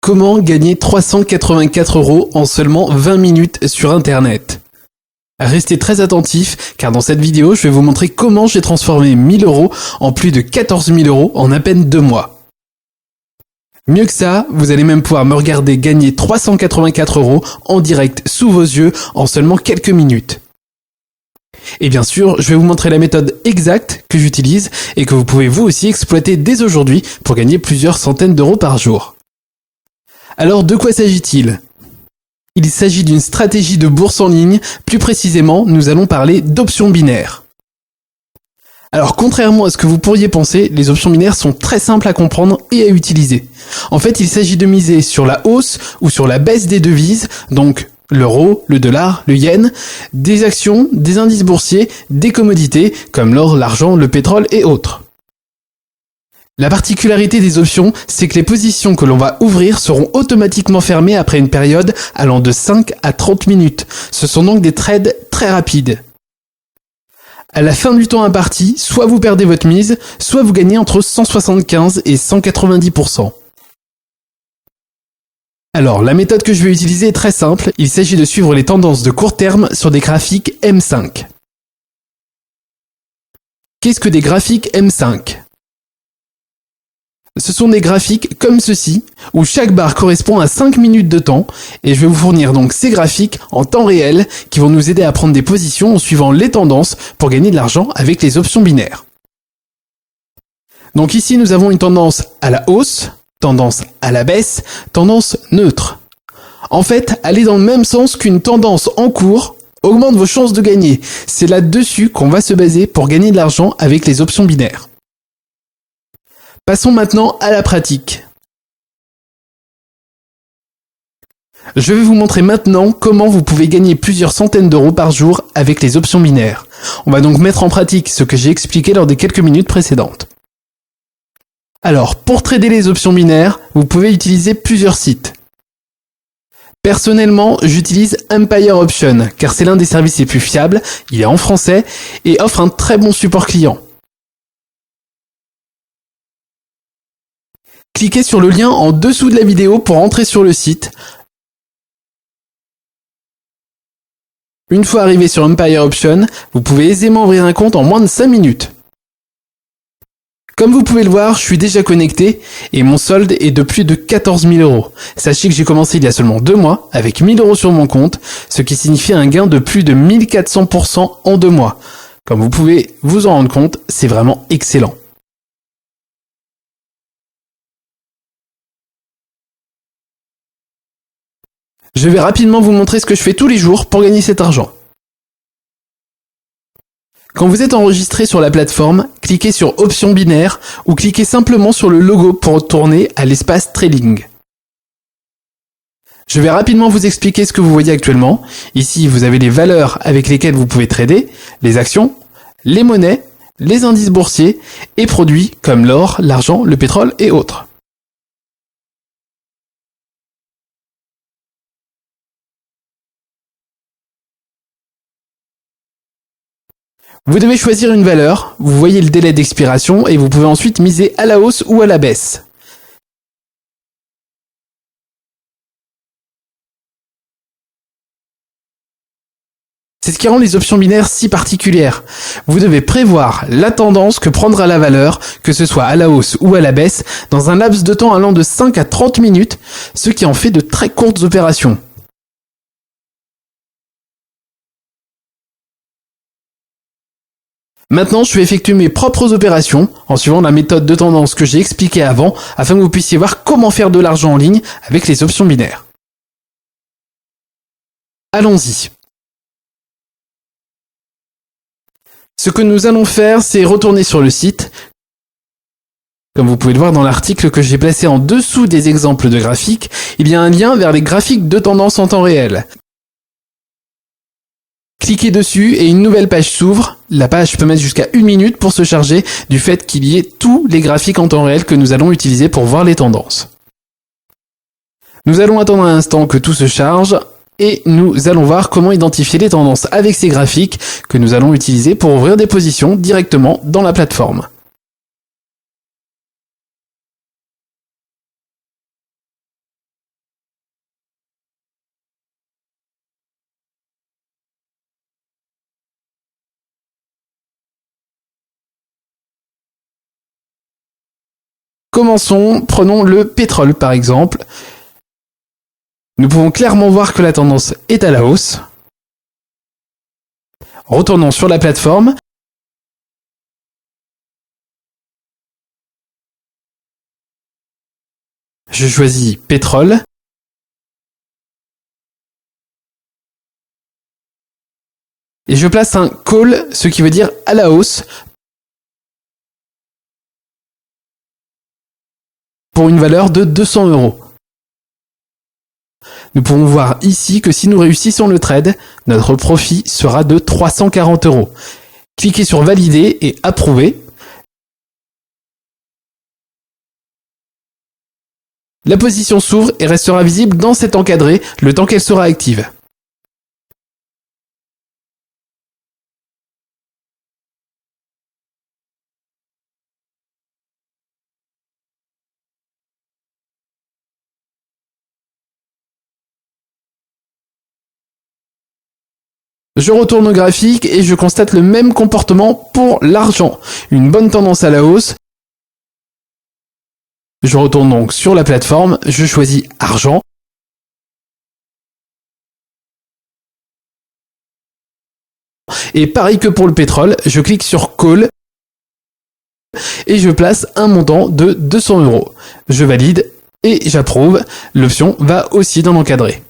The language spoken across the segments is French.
Comment gagner 384 € en seulement 20 minutes sur Internet? Restez très attentifs car dans cette vidéo, je vais vous montrer comment j'ai transformé 1000 € en plus de 14 000 € en à peine 2 mois. Mieux que ça, vous allez même pouvoir me regarder gagner 384 € en direct sous vos yeux en seulement quelques minutes. Et bien sûr, je vais vous montrer la méthode exacte que j'utilise et que vous pouvez vous aussi exploiter dès aujourd'hui pour gagner plusieurs centaines d'euros par jour. Alors de quoi s'agit-il? Il s'agit d'une stratégie de bourse en ligne, plus précisément nous allons parler d'options binaires. Alors contrairement à ce que vous pourriez penser, les options binaires sont très simples à comprendre et à utiliser. En fait, il s'agit de miser sur la hausse ou sur la baisse des devises, donc l'euro, le dollar, le yen, des actions, des indices boursiers, des commodités comme l'or, l'argent, le pétrole et autres. La particularité des options, c'est que les positions que l'on va ouvrir seront automatiquement fermées après une période allant de 5 à 30 minutes. Ce sont donc des trades très rapides. À la fin du temps imparti, soit vous perdez votre mise, soit vous gagnez entre 175 et 190%. Alors, la méthode que je vais utiliser est très simple. Il s'agit de suivre les tendances de court terme sur des graphiques M5. Qu'est-ce que des graphiques M5? Ce sont des graphiques comme ceci, où chaque barre correspond à 5 minutes de temps, et je vais vous fournir donc ces graphiques en temps réel qui vont nous aider à prendre des positions en suivant les tendances pour gagner de l'argent avec les options binaires. Donc ici nous avons une tendance à la hausse, tendance à la baisse, tendance neutre. En fait, aller dans le même sens qu'une tendance en cours augmente vos chances de gagner. C'est là-dessus qu'on va se baser pour gagner de l'argent avec les options binaires. Passons maintenant à la pratique. Je vais vous montrer maintenant comment vous pouvez gagner plusieurs centaines d'euros par jour avec les options binaires. On va donc mettre en pratique ce que j'ai expliqué lors des quelques minutes précédentes. Alors, pour trader les options binaires, vous pouvez utiliser plusieurs sites. Personnellement, j'utilise Empire Option car c'est l'un des services les plus fiables, il est en français et offre un très bon support client. Cliquez sur le lien en dessous de la vidéo pour entrer sur le site. Une fois arrivé sur Empire Option, vous pouvez aisément ouvrir un compte en moins de 5 minutes. Comme vous pouvez le voir, je suis déjà connecté et mon solde est de plus de 14 000 €. Sachez que j'ai commencé il y a seulement 2 mois avec 1000 € sur mon compte, ce qui signifie un gain de plus de 1400% en 2 mois. Comme vous pouvez vous en rendre compte, c'est vraiment excellent. Je vais rapidement vous montrer ce que je fais tous les jours pour gagner cet argent. Quand vous êtes enregistré sur la plateforme, cliquez sur Options binaires ou cliquez simplement sur le logo pour retourner à l'espace Trading. Je vais rapidement vous expliquer ce que vous voyez actuellement. Ici, vous avez les valeurs avec lesquelles vous pouvez trader, les actions, les monnaies, les indices boursiers et produits comme l'or, l'argent, le pétrole et autres. Vous devez choisir une valeur, vous voyez le délai d'expiration et vous pouvez ensuite miser à la hausse ou à la baisse. C'est ce qui rend les options binaires si particulières. Vous devez prévoir la tendance que prendra la valeur, que ce soit à la hausse ou à la baisse, dans un laps de temps allant de 5 à 30 minutes, ce qui en fait de très courtes opérations. Maintenant, je vais effectuer mes propres opérations en suivant la méthode de tendance que j'ai expliquée avant afin que vous puissiez voir comment faire de l'argent en ligne avec les options binaires. Allons-y. Ce que nous allons faire, c'est retourner sur le site. Comme vous pouvez le voir dans l'article que j'ai placé en dessous des exemples de graphiques, il y a un lien vers les graphiques de tendance en temps réel. Cliquez dessus et une nouvelle page s'ouvre. La page peut mettre jusqu'à 1 minute pour se charger du fait qu'il y ait tous les graphiques en temps réel que nous allons utiliser pour voir les tendances. Nous allons attendre un instant que tout se charge et nous allons voir comment identifier les tendances avec ces graphiques que nous allons utiliser pour ouvrir des positions directement dans la plateforme. Commençons, prenons le pétrole par exemple. Nous pouvons clairement voir que la tendance est à la hausse. Retournons sur la plateforme. Je choisis pétrole. Et je place un call, ce qui veut dire à la hausse, pour une valeur de 200 €. Nous pouvons voir ici que si nous réussissons le trade, notre profit sera de 340 €. Cliquez sur valider et approuver. La position s'ouvre et restera visible dans cet encadré le temps qu'elle sera active. Je retourne au graphique et je constate le même comportement pour l'argent. Une bonne tendance à la hausse. Je retourne donc sur la plateforme, je choisis argent. Et pareil que pour le pétrole, je clique sur call et je place un montant de 200 €. Je valide et j'approuve. L'option va aussi dans l'encadré.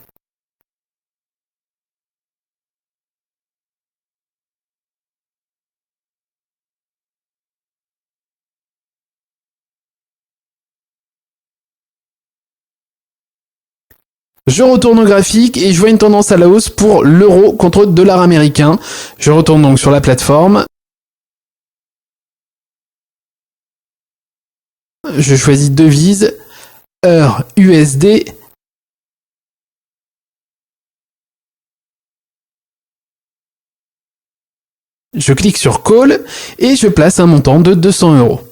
Je retourne au graphique et je vois une tendance à la hausse pour l'euro contre le dollar américain. Je retourne donc sur la plateforme. Je choisis devise, heure USD. Je clique sur call et je place un montant de 200 €.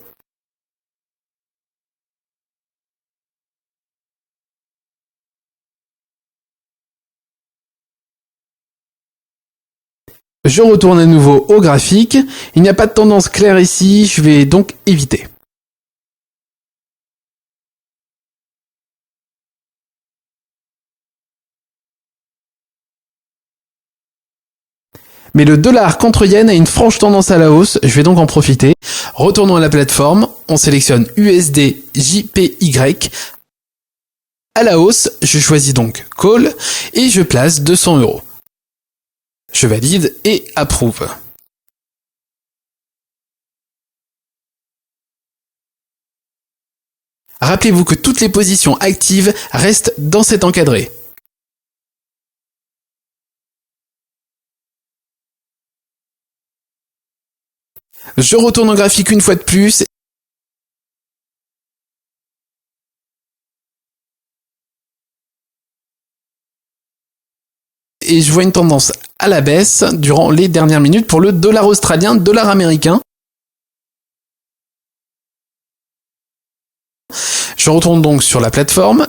Je retourne à nouveau au graphique. Il n'y a pas de tendance claire ici, je vais donc éviter. Mais le dollar contre yen a une franche tendance à la hausse, je vais donc en profiter. Retournons à la plateforme, on sélectionne USD JPY. À la hausse, je choisis donc call et je place 200 €. Je valide et approuve. Rappelez-vous que toutes les positions actives restent dans cet encadré. Je retourne au graphique une fois de plus. Et je vois une tendance à la baisse durant les dernières minutes pour le dollar australien, dollar américain. Je retourne donc sur la plateforme.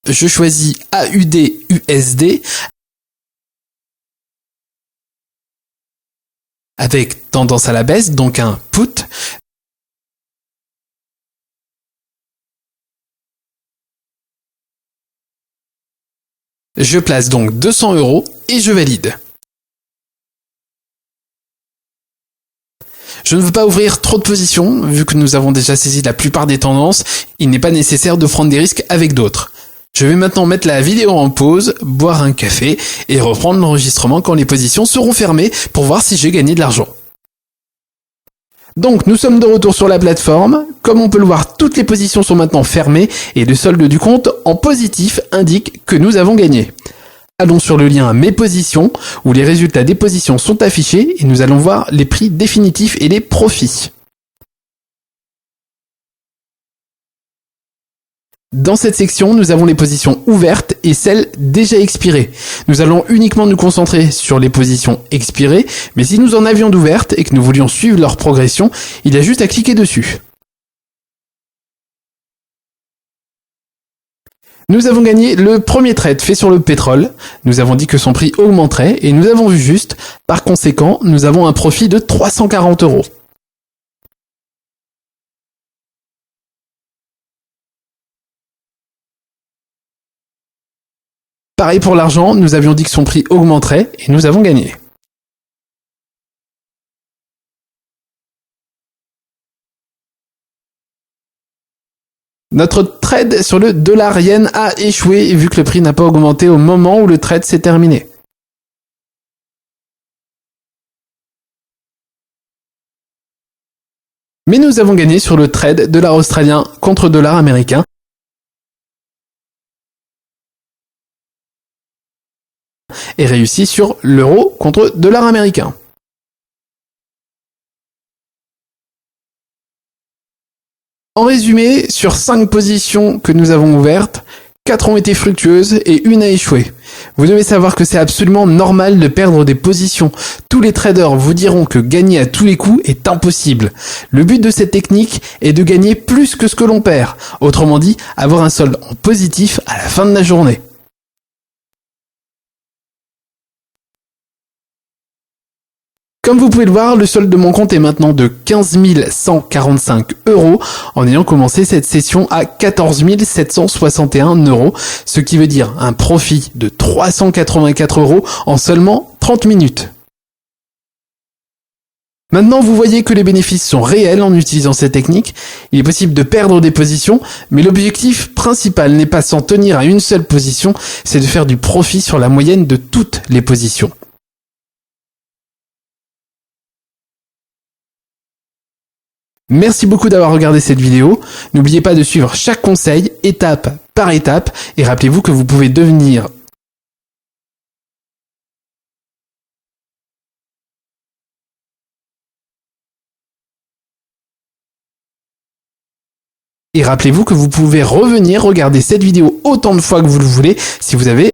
Je choisis AUD USD avec tendance à la baisse, donc un put. Je place donc 200 € et je valide. Je ne veux pas ouvrir trop de positions, vu que nous avons déjà saisi la plupart des tendances, il n'est pas nécessaire de prendre des risques avec d'autres. Je vais maintenant mettre la vidéo en pause, boire un café et reprendre l'enregistrement quand les positions seront fermées pour voir si j'ai gagné de l'argent. Donc nous sommes de retour sur la plateforme. Comme on peut le voir, toutes les positions sont maintenant fermées et le solde du compte en positif indique que nous avons gagné. Allons sur le lien Mes positions où les résultats des positions sont affichés et nous allons voir les prix définitifs et les profits. Dans cette section, nous avons les positions ouvertes et celles déjà expirées. Nous allons uniquement nous concentrer sur les positions expirées, mais si nous en avions d'ouvertes et que nous voulions suivre leur progression, il y a juste à cliquer dessus. Nous avons gagné le premier trade fait sur le pétrole. Nous avons dit que son prix augmenterait et nous avons vu juste. Par conséquent, nous avons un profit de 340 €. Pareil pour l'argent, nous avions dit que son prix augmenterait et nous avons gagné. Notre trade sur le dollar yen a échoué vu que le prix n'a pas augmenté au moment où le trade s'est terminé. Mais nous avons gagné sur le trade dollar australien contre dollar américain. Et réussi sur l'euro contre dollar américain. En résumé, sur 5 positions que nous avons ouvertes, 4 ont été fructueuses et une a échoué. Vous devez savoir que c'est absolument normal de perdre des positions. Tous les traders vous diront que gagner à tous les coups est impossible. Le but de cette technique est de gagner plus que ce que l'on perd. Autrement dit, avoir un solde en positif à la fin de la journée. Comme vous pouvez le voir, le solde de mon compte est maintenant de 15 145 €, en ayant commencé cette session à 14 761 €, ce qui veut dire un profit de 384 € en seulement 30 minutes. Maintenant, vous voyez que les bénéfices sont réels en utilisant cette technique. Il est possible de perdre des positions, mais l'objectif principal n'est pas s'en tenir à une seule position, c'est de faire du profit sur la moyenne de toutes les positions. Merci beaucoup d'avoir regardé cette vidéo. N'oubliez pas de suivre chaque conseil, étape par étape, et rappelez-vous que vous pouvez devenir revenir regarder cette vidéo autant de fois que vous le voulez si vous avez